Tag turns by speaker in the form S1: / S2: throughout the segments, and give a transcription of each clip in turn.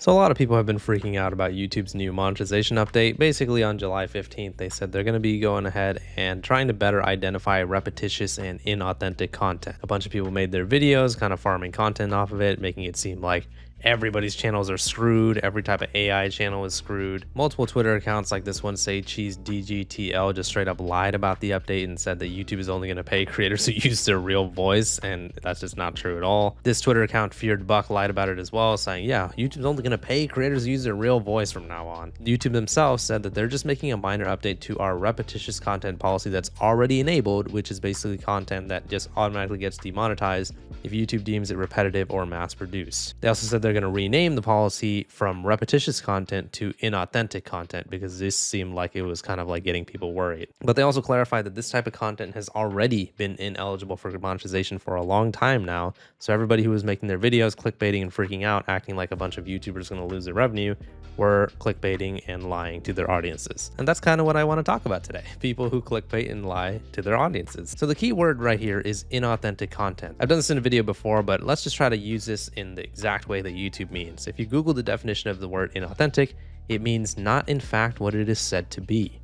S1: So a lot of people have been freaking out about YouTube's new monetization update. Basically on July 15th, they said they're going to be going ahead and trying to better identify repetitious and inauthentic content. A bunch of people made their videos kind of farming content off of it, making it seem like everybody's channels are screwed. Every type of AI channel is screwed. Multiple Twitter accounts like this one, Say Cheese DGTL, just straight up lied about the update and said that YouTube is only going to pay creators who use their real voice, and that's just not true at all. This Twitter account, Feared Buck, lied about it as well, saying, yeah, YouTube's only going to pay creators who use their real voice from now on. YouTube themselves said that they're just making a minor update to our repetitious content policy that's already enabled, which is basically content that just automatically gets demonetized if YouTube deems it repetitive or mass-produced. They also said they're going to rename the policy from repetitious content to inauthentic content because this seemed like it was kind of like getting people worried. But they also clarified that this type of content has already been ineligible for monetization for a long time now. So everybody who was making their videos clickbaiting and freaking out, acting like a bunch of YouTubers going to lose their revenue, were clickbaiting and lying to their audiences. And that's kind of what I want to talk about today. People who clickbait and lie to their audiences. So the key word right here is inauthentic content. I've done this in a video before, but let's just try to use this in the exact way that YouTube means. If you Google the definition of the word inauthentic, it means not in fact what it is said to be,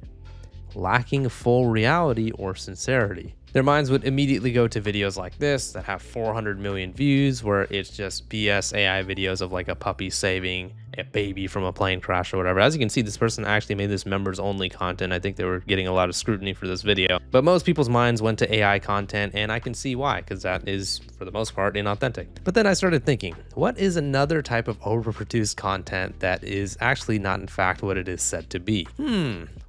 S1: lacking full reality or sincerity. Their minds would immediately go to videos like this that have 400 million views, where it's just BS AI videos of like a puppy saving a baby from a plane crash or whatever. As you can see, this person actually made this members only content. I think they were getting a lot of scrutiny for this video, but most people's minds went to AI content, and I can see why, because that is for the most part inauthentic. But then I started thinking, what is another type of overproduced content that is actually not in fact what it is said to be?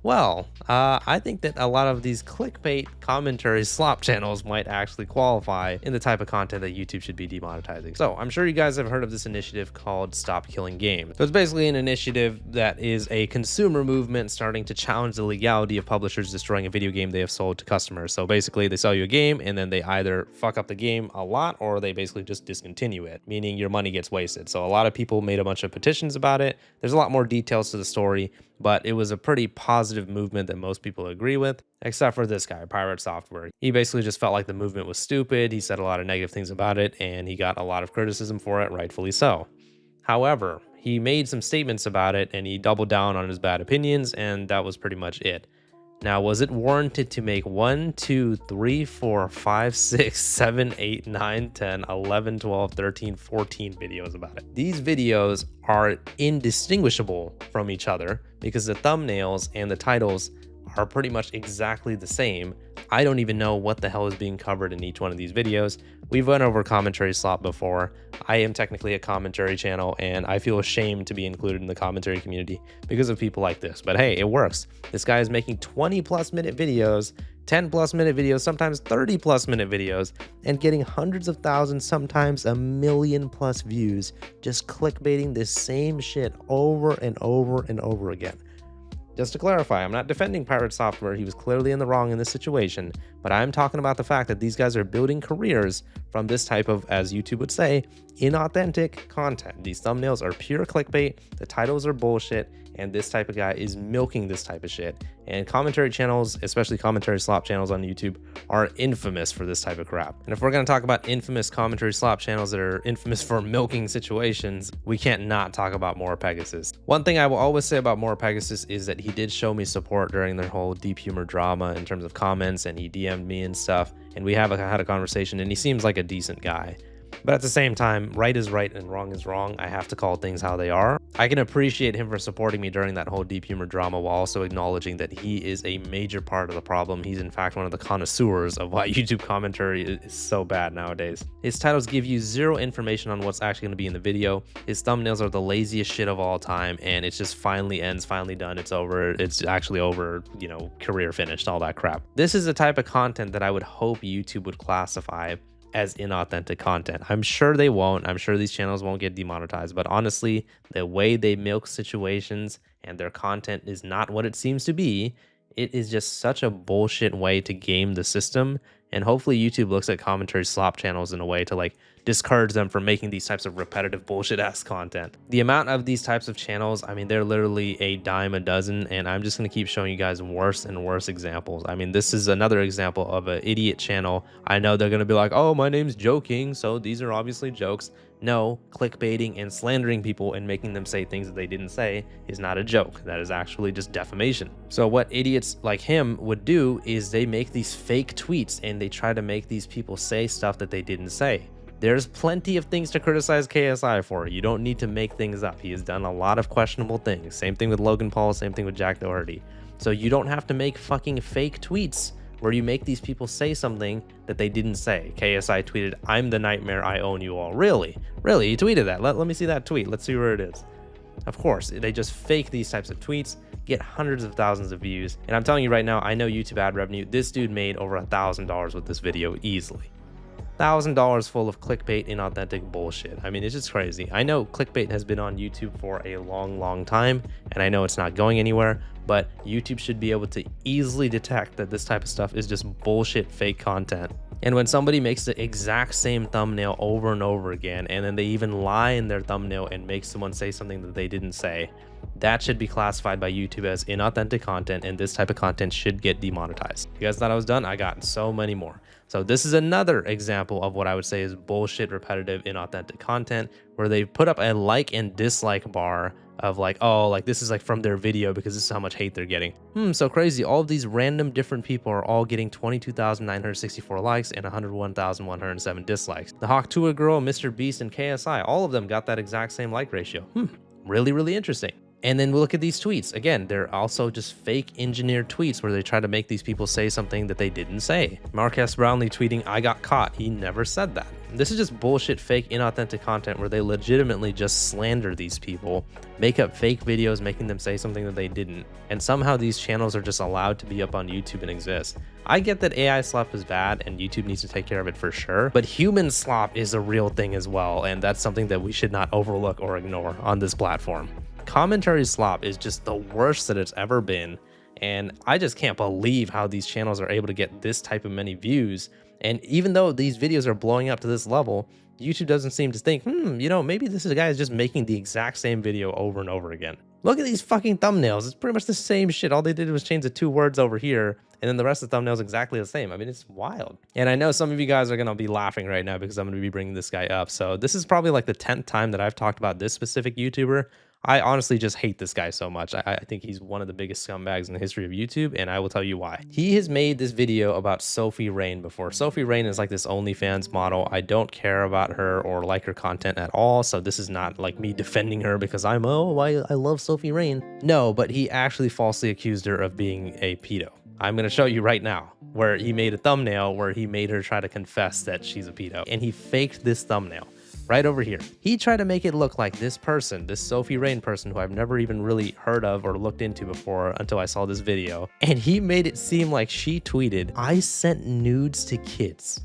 S1: Well, I think that a lot of these clickbait commentary slop channels might actually qualify in the type of content that YouTube should be demonetizing. So I'm sure you guys have heard of this initiative called Stop Killing Games. So it's basically an initiative that is a consumer movement starting to challenge the legality of publishers destroying a video game they have sold to customers. So basically they sell you a game and then they either fuck up the game a lot or they basically just discontinue it, meaning your money gets wasted. So a lot of people made a bunch of petitions about it. There's a lot more details to the story, but it was a pretty positive movement that most people agree with, except for this guy, Pirate Software. He basically just felt like the movement was stupid. He said a lot of negative things about it, and he got a lot of criticism for it, rightfully so. However, he made some statements about it, and he doubled down on his bad opinions, and that was pretty much it. Now, was it warranted to make 1, 2, 3, 4, 5, 6, 7, 8, 9, 10, 11, 12, 13, 14 videos about it? These videos are indistinguishable from each other because the thumbnails and the titles are pretty much exactly the same. I don't even know what the hell is being covered in each one of these videos. We've went over commentary slop before. I am technically a commentary channel, and I feel ashamed to be included in the commentary community because of people like this. But hey, it works. This guy is making 20+ minute videos, 10+ minute videos, sometimes 30+ minute videos, and getting hundreds of thousands, sometimes a million+ views, just clickbaiting this same shit over and over and over again. Just to clarify, I'm not defending Pirate Software. He was clearly in the wrong in this situation, but I'm talking about the fact that these guys are building careers from this type of, as YouTube would say, inauthentic content. These thumbnails are pure clickbait, the titles are bullshit, and this type of guy is milking this type of shit. And commentary channels, especially commentary slop channels on YouTube, are infamous for this type of crap. And if we're going to talk about infamous commentary slop channels that are infamous for milking situations, we can't not talk about More Pegasus. One thing I will always say about More Pegasus is that he did show me support during their whole deep humor drama in terms of comments, and he DM'd me and stuff, and we had a conversation, and he seems like a decent guy. But at the same time, right is right and wrong is wrong. I have to call things how they are. I can appreciate him for supporting me during that whole deep humor drama while also acknowledging that he is a major part of the problem. He's in fact one of the connoisseurs of why YouTube commentary is so bad nowadays. His titles give you zero information on what's actually going to be in the video. His thumbnails are the laziest shit of all time, and it's just finally ends, finally done, it's over, it's actually over, you know, career finished, all that crap. This is the type of content that I would hope YouTube would classify as inauthentic content. I'm sure they won't. I'm sure these channels won't get demonetized, but honestly, the way they milk situations and their content is not what it seems to be. It is just such a bullshit way to game the system, and hopefully YouTube looks at commentary slop channels in a way to like discourage them from making these types of repetitive bullshit ass content. The amount of these types of channels, I mean, they're literally a dime a dozen, and I'm just going to keep showing you guys worse and worse examples. I mean, this is another example of an idiot channel. I know they're going to be like, oh, my name's Joking, so these are obviously jokes. No, clickbaiting and slandering people and making them say things that they didn't say is not a joke. That is actually just defamation. So what idiots like him would do is they make these fake tweets and they try to make these people say stuff that they didn't say. There's plenty of things to criticize KSI for. You don't need to make things up. He has done a lot of questionable things. Same thing with Logan Paul, same thing with Jack Doherty. So you don't have to make fucking fake tweets where you make these people say something that they didn't say. KSI tweeted, "I'm the nightmare, I own you all." Really? Really? He tweeted that. Let me see that tweet. Let's see where it is. Of course, they just fake these types of tweets, get hundreds of thousands of views. And I'm telling you right now, I know YouTube ad revenue. This dude made over $1,000 with this video easily. $1,000 full of clickbait, inauthentic bullshit. I mean, it's just crazy. I know clickbait has been on YouTube for a long time, and I know it's not going anywhere, but YouTube should be able to easily detect that this type of stuff is just bullshit, fake content. And when somebody makes the exact same thumbnail over and over again, and then they even lie in their thumbnail and make someone say something that they didn't say, that should be classified by YouTube as inauthentic content, and this type of content should get demonetized. You guys thought I was done? I got so many more. So this is another example of what I would say is bullshit, repetitive, inauthentic content, where they put up a like and dislike bar of like, oh, like this is like from their video because this is how much hate they're getting. So crazy. All of these random different people are all getting 22,964 likes and 101,107 dislikes. The Hawk Tuah girl, Mr. Beast, and KSI, all of them got that exact same like ratio. Really interesting. And then we'll look at these tweets. Again, they're also just fake engineered tweets where they try to make these people say something that they didn't say. Marques Brownlee tweeting, "I got caught." He never said that. This is just bullshit, fake, inauthentic content where they legitimately just slander these people, make up fake videos, making them say something that they didn't. And somehow these channels are just allowed to be up on YouTube and exist. I get that AI slop is bad and YouTube needs to take care of it for sure, but human slop is a real thing as well. And that's something that we should not overlook or ignore on this platform. Commentary slop is just the worst that it's ever been, and I just can't believe how these channels are able to get this type of many views. And even though these videos are blowing up to this level, YouTube doesn't seem to think, you know, maybe this is a guy who's just making the exact same video over and over again. Look at these fucking thumbnails. It's pretty much the same shit. All they did was change the 2 words over here, and then the rest of the thumbnail is exactly the same. I mean, it's wild. And I know some of you guys are going to be laughing right now because I'm going to be bringing this guy up. So this is probably like the 10th time that I've talked about this specific YouTuber. I honestly just hate this guy so much. I think he's one of the biggest scumbags in the history of YouTube, and I will tell you why. He has made this video about Sophie Rain before. Sophie Rain is like this OnlyFans model. I don't care about her or like her content at all, so this is not like me defending her because I love Sophie Rain. No, but he actually falsely accused her of being a pedo. I'm going to show you right now where he made a thumbnail where he made her try to confess that she's a pedo, and he faked this thumbnail. Right over here. He tried to make it look like this person, this Sophie Rain person who I've never even really heard of or looked into before until I saw this video. And he made it seem like she tweeted, "I sent nudes to kids."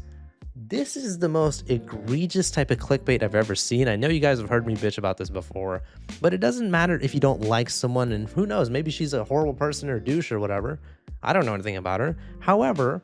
S1: This is the most egregious type of clickbait I've ever seen. I know you guys have heard me bitch about this before, but it doesn't matter if you don't like someone, and who knows, maybe she's a horrible person or a douche or whatever. I don't know anything about her. However,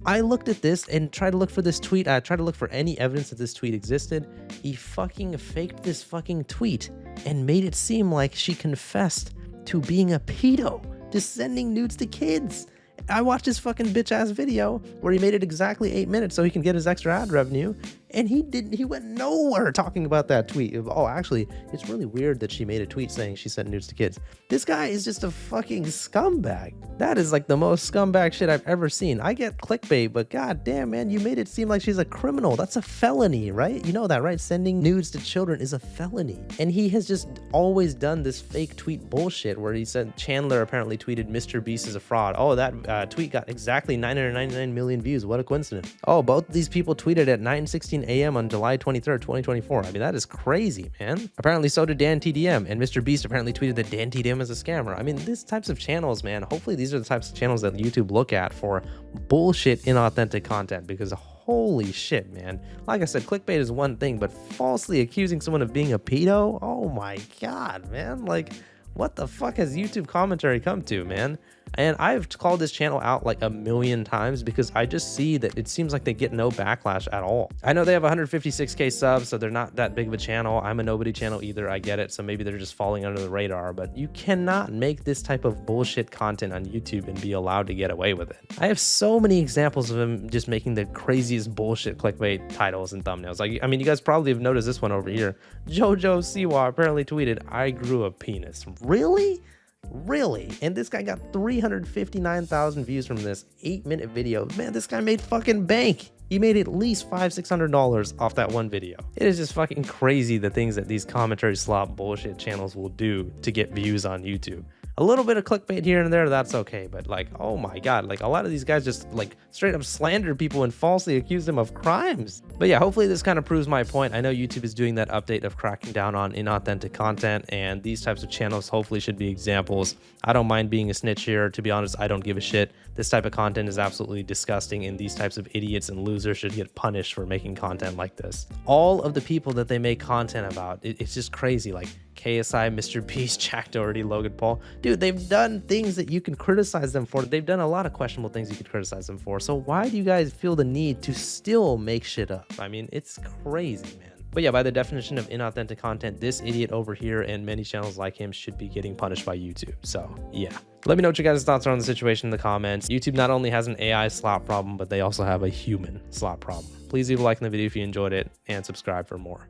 S1: I looked at this and tried to look for this tweet. I tried to look for any evidence that this tweet existed. He fucking faked this fucking tweet and made it seem like she confessed to being a pedo, just sending nudes to kids. I watched his fucking bitch ass video where he made it exactly 8 minutes so he can get his extra ad revenue. And he went nowhere talking about that tweet. Oh, actually, it's really weird that she made a tweet saying she sent nudes to kids. This guy is just a fucking scumbag. That is like the most scumbag shit I've ever seen. I get clickbait, but god damn, man, you made it seem like she's a criminal. That's a felony, right? You know that, right? Sending nudes to children is a felony. And he has just always done this fake tweet bullshit where he said Chandler apparently tweeted Mr. Beast is a fraud. Oh, that tweet got exactly 999 million views. What a coincidence. Oh, both these people tweeted at 9:16 a.m. on July 23rd, 2024. I mean, that is crazy, man. Apparently so did Dan TDM, and Mr. Beast apparently tweeted that Dan TDM is a scammer. I mean, these types of channels, man, hopefully these are the types of channels that YouTube look at for bullshit, inauthentic content, because holy shit, man. Like I said, clickbait is one thing, but falsely accusing someone of being a pedo? Oh my god, man. Like, What the fuck has YouTube commentary come to, man? And I've called this channel out like a million times because I just see that it seems like they get no backlash at all. I know they have 156K subs, so they're not that big of a channel. I'm a nobody channel either, I get it. So maybe they're just falling under the radar, but you cannot make this type of bullshit content on YouTube and be allowed to get away with it. I have so many examples of them just making the craziest bullshit clickbait titles and thumbnails. Like, I mean, you guys probably have noticed this one over here. Jojo Siwa apparently tweeted, "I grew a penis." Really? Really? And this guy got 359,000 views from this 8-minute video. Man, this guy made fucking bank. He made at least $500-600 off that one video. It is just fucking crazy the things that these commentary slop bullshit channels will do to get views on YouTube. A little bit of clickbait here and there, that's okay, but like, oh my god, like a lot of these guys just like straight up slander people and falsely accuse them of crimes. But yeah, hopefully this kind of proves my point. I know YouTube is doing that update of cracking down on inauthentic content, and these types of channels hopefully should be examples. I don't mind being a snitch here. To be honest, I don't give a shit. This type of content is absolutely disgusting, and these types of idiots and losers should get punished for making content like this. All of the people that they make content about, it's just crazy. Like KSI, Mr. Beast, Jack Doherty, Logan Paul. Dude, they've done things that you can criticize them for. They've done a lot of questionable things you could criticize them for. So why do you guys feel the need to still make shit up? I mean, it's crazy, man. But yeah, by the definition of inauthentic content, this idiot over here and many channels like him should be getting punished by YouTube. So yeah. Let me know what your guys' thoughts are on the situation in the comments. YouTube not only has an AI slop problem, but they also have a human slop problem. Please leave a like in the video if you enjoyed it and subscribe for more.